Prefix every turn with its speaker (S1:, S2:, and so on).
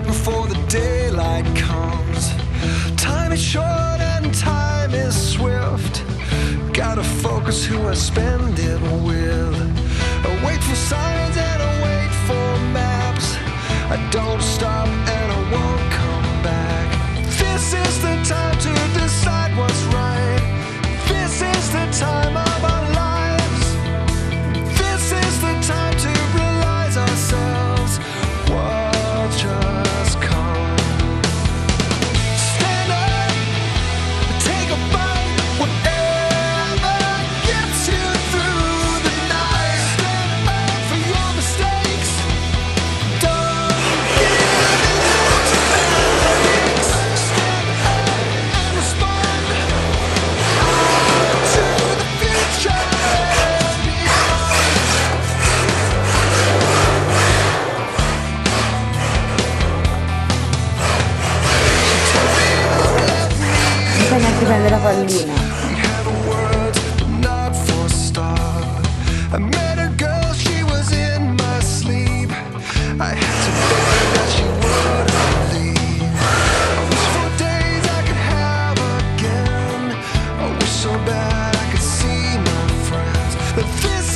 S1: back before the daylight comes. Time is short and time is swift. Gotta focus who I spend it with. I wait for signs and I wait for maps. I don't stop and I won't come back. This is the time to decide what's right. This is the time of our lives. This is the time to realize ourselves. We'll just come. Stand up, take a bite, whatever gets you through the night. Stand up for your mistakes. Don't give in to mistakes. Stand up and respond to the future and beyond.
S2: Bisogna anche prendere la pallina.
S1: We had words, but not for a start. I met a girl, she was in my sleep. I had to beg that she wouldn't leave. I wish for days I could have again. I wish so bad I could see my friends. But this